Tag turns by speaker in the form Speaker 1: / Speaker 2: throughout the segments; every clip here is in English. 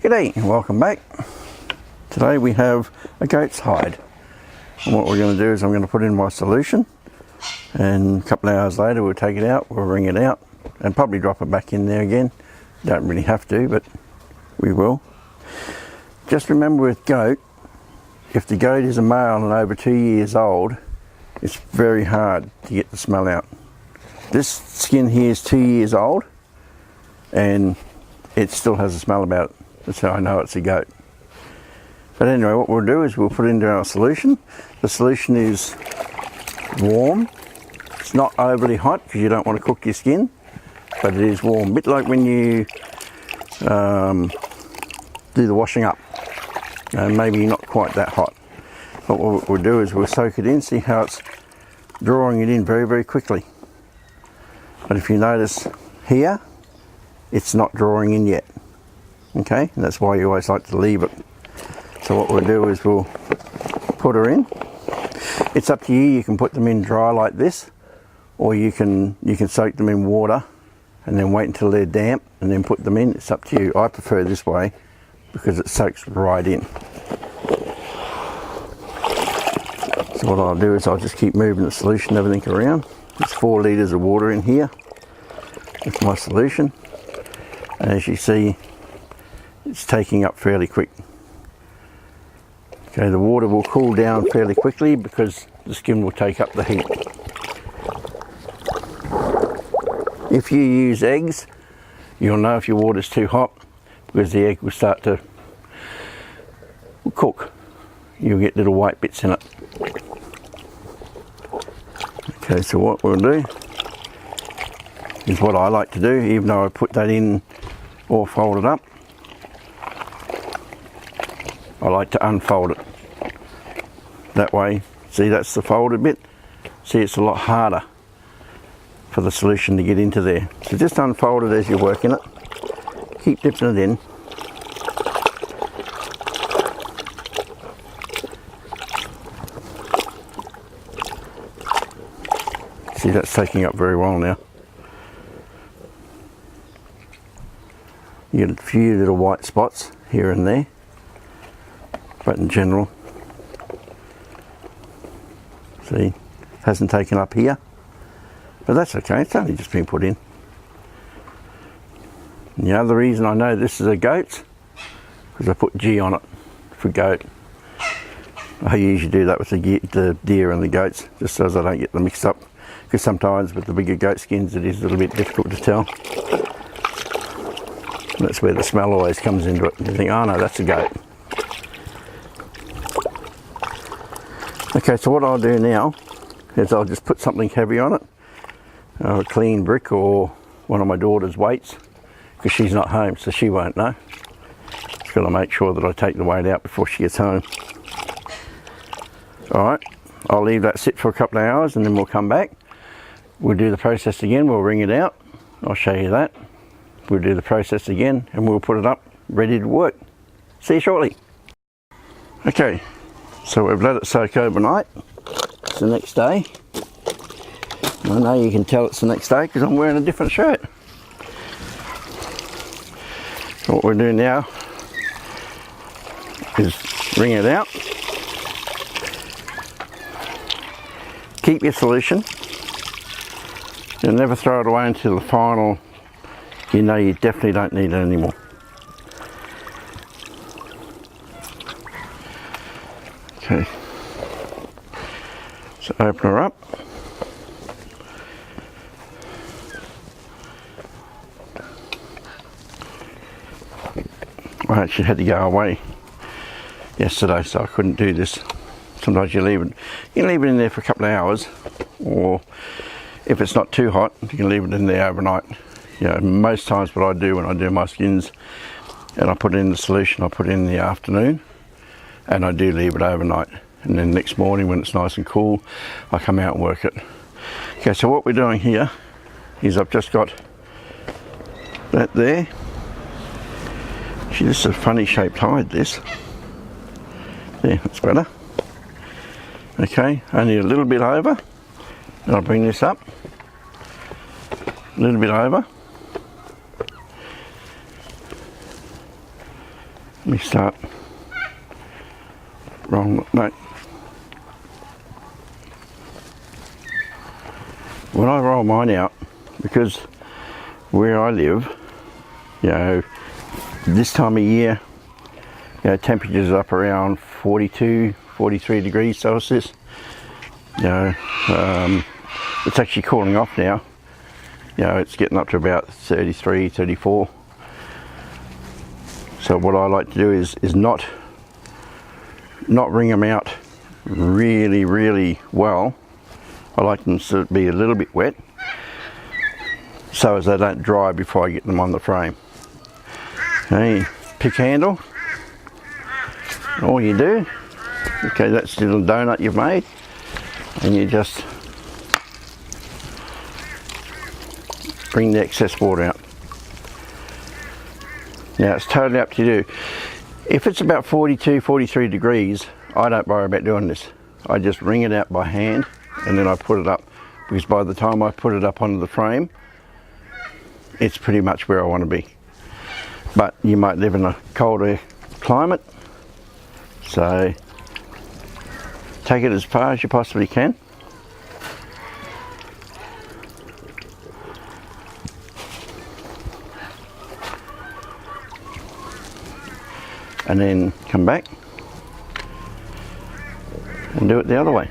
Speaker 1: G'day and welcome back. Today we have a goat's hide, and what we're going to do is I'm going to put in my solution, and a couple of hours later we'll take it out, we'll wring it out and probably drop it back in there again. Don't really have to, but we will. Just remember with goat, if the goat is a male and over 2 years old, it's very hard to get the smell out. This skin here is 2 years old and it still has a smell about it. That's how I know it's a goat. But anyway, what we'll do is we'll put it into our solution. The solution is warm. It's not overly hot because you don't want to cook your skin, but it is warm. A bit like when you do the washing up. Maybe not quite that hot. But what we'll do is we'll soak it in, see how it's drawing it in very, very quickly. But if you notice here, it's not drawing in yet. Okay, and that's why you always like to leave it. So what we'll do is we'll put her in. It's up to you. You can put them in dry like this, or you can soak them in water and then wait until they're damp and then put them in. It's up to you. I prefer this way because it soaks right in. So what I'll do is I'll just keep moving the solution, everything around. There's 4 litres of water in here with my solution, and as you see, it's taking up fairly quick. Okay, the water will cool down fairly quickly because the skin will take up the heat. If you use eggs, you'll know if your water's too hot because the egg will start to cook. You'll get little white bits in it. Okay, so what we'll do is what I like to do, even though I put that in all folded up, I like to unfold it. That way, see, that's the folded bit. See, it's a lot harder for the solution to get into there. So just unfold it as you're working it. Keep dipping it in. See, that's taking up very well now. You get a few little white spots here and there, but in general, see, hasn't taken up here, but that's okay, it's only just been put in. And the other reason I know this is a goat, because I put G on it for goat. I usually do that with the deer and the goats, just so as I don't get them mixed up, because sometimes with the bigger goat skins it is a little bit difficult to tell. And that's where the smell always comes into it. You think, oh no, that's a goat. Okay, so what I'll do now is I'll just put something heavy on it, a clean brick or one of my daughter's weights, because she's not home, so she won't know. Just got to make sure that I take the weight out before she gets home. Alright, I'll leave that sit for a couple of hours and then we'll come back. We'll do the process again, we'll wring it out. I'll show you that. We'll do the process again and we'll put it up, ready to work. See you shortly. Okay. So we've let it soak overnight. It's the next day. I know you can tell it's the next day because I'm wearing a different shirt. So what we're doing now is wring it out. Keep your solution. You'll never throw it away until the final, you know you definitely don't need it anymore. Okay, so open her up. I actually had to go away yesterday, so I couldn't do this. Sometimes you can leave it in there for a couple of hours, or if it's not too hot, you can leave it in there overnight. You know, most times what I do when I do my skins and I put it in the solution, I put it in the afternoon. And I do leave it overnight, and then next morning when it's nice and cool I come out and work it. Okay, so what we're doing here is I've just got that there. Actually, this is a funny shaped hide, this. There, that's better. Okay, only a little bit over, and I'll bring this up a little bit over. Let me start. Wrong, no. When I roll mine out, because where I live, you know, this time of year, you know, temperatures up around 42, 43 degrees Celsius. You know, it's actually cooling off now. You know, it's getting up to about 33, 34. So what I like to do is not wring them out really, really well. I like them to be a little bit wet, so as they don't dry before I get them on the frame. Okay, pick handle. All you do, okay, that's the little donut you've made, and you just bring the excess water out. Now it's totally up to you. If it's about 42, 43 degrees, I don't worry about doing this. I just wring it out by hand, and then I put it up, because by the time I put it up onto the frame, it's pretty much where I want to be. But you might live in a colder climate, so take it as far as you possibly can. And then come back and do it the other way.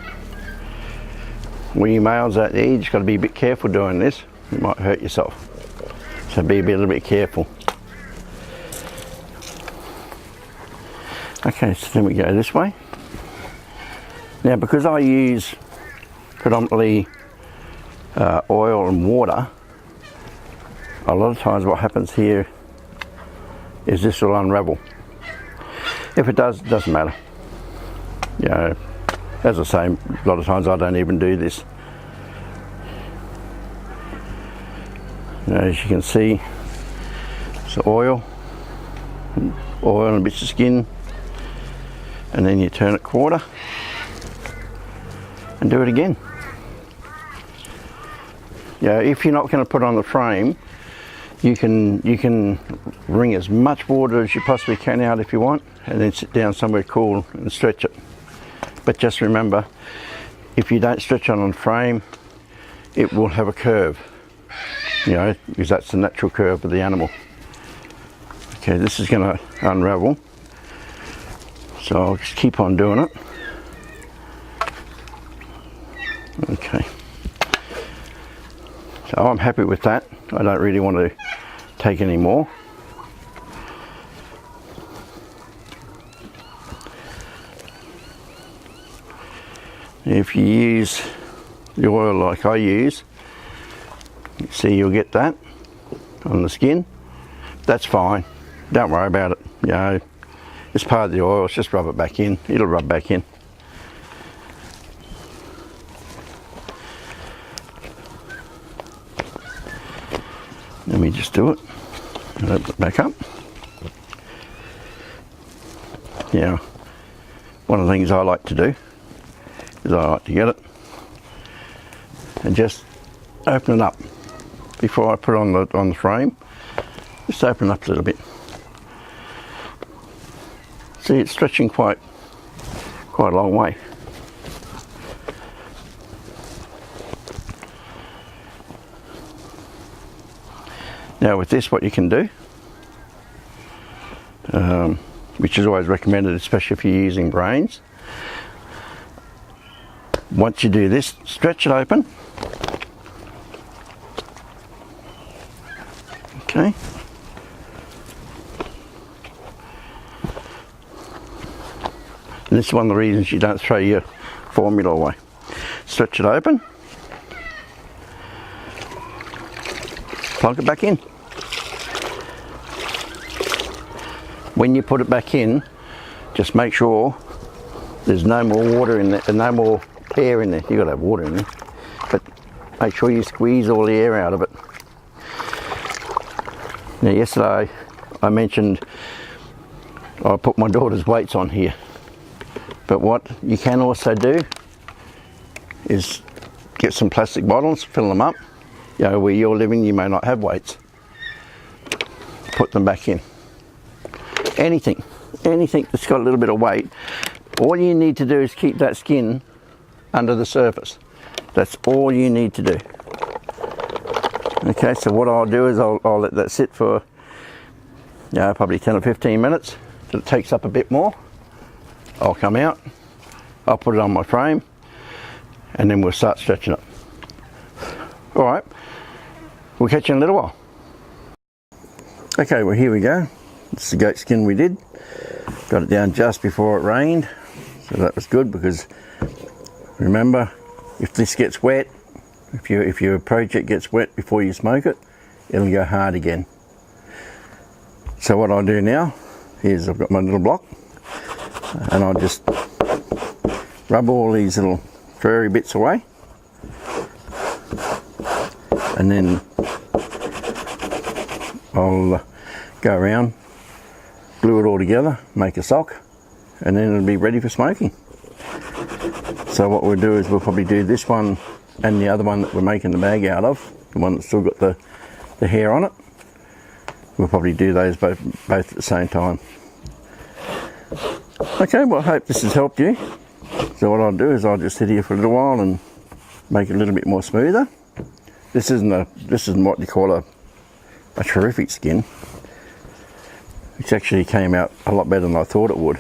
Speaker 1: When you males out there, you just got to be a bit careful doing this. You might hurt yourself, so be a little bit careful. Okay, so then we go this way. Now, because I use predominantly oil and water, a lot of times what happens here is this will unravel. If it does, it doesn't matter. You know, as I say, a lot of times I don't even do this. Now, as you can see, it's oil and bits of skin, and then you turn it quarter and do it again. You know, if you're not going to put on the frame, you can wring as much water as you possibly can out if you want, and then sit down somewhere cool and stretch it. But just remember, if you don't stretch it on the frame, it will have a curve, you know, because that's the natural curve of the animal. Okay, this is going to unravel, so I'll just keep on doing it. Okay, so I'm happy with that. I don't really want to take any more. If you use the oil like I use, see, you'll get that on the skin. That's fine, don't worry about it. You know, it's part of the oil, just rub it back in, it'll rub back in. Let me just do it and open it back up. Now, one of the things I like to do is I like to get it and just open it up before I put it on the frame. Just open it up a little bit. See, it's stretching quite a long way. Now with this, what you can do, which is always recommended, especially if you're using brains, once you do this, stretch it open. Okay. And this is one of the reasons you don't throw your formula away. Stretch it open, plug it back in. When you put it back in, just make sure there's no more water in there, no more air in there. You've got to have water in there, but make sure you squeeze all the air out of it. Now, yesterday I mentioned I put my daughter's weights on here, but what you can also do is get some plastic bottles, fill them up. You know, where you're living, you may not have weights. Put them back in. Anything. anything that's got a little bit of weight, all you need to do is keep that skin under the surface. That's all you need to do. Okay, so what I'll do is I'll let that sit for probably 10 or 15 minutes till it takes up a bit more. I'll come out, I'll put it on my frame, and then we'll start stretching it. Alright, we'll catch you in a little while. Okay, well here we go. This is the goat skin we did. Got it down just before it rained, so that was good, because remember, if this gets wet, if your project gets wet before you smoke it, it'll go hard again. So what I'll do now is I've got my little block, and I'll just rub all these little furry bits away, and then I'll go around, glue it all together, make a sock, and then it'll be ready for smoking. So what we'll do is we'll probably do this one and the other one that we're making the bag out of, the one that's still got the hair on it. We'll probably do those both at the same time. Okay, well I hope this has helped you. So what I'll do is I'll just sit here for a little while and make it a little bit more smoother. This isn't what you call a terrific skin. Which actually came out a lot better than I thought it would,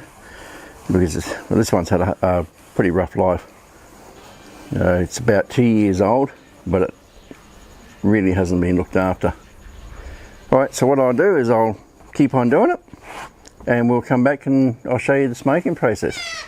Speaker 1: because this one's had a pretty rough life. It's about 2 years old, but it really hasn't been looked after. Alright, so what I'll do is I'll keep on doing it, and we'll come back and I'll show you the smoking process.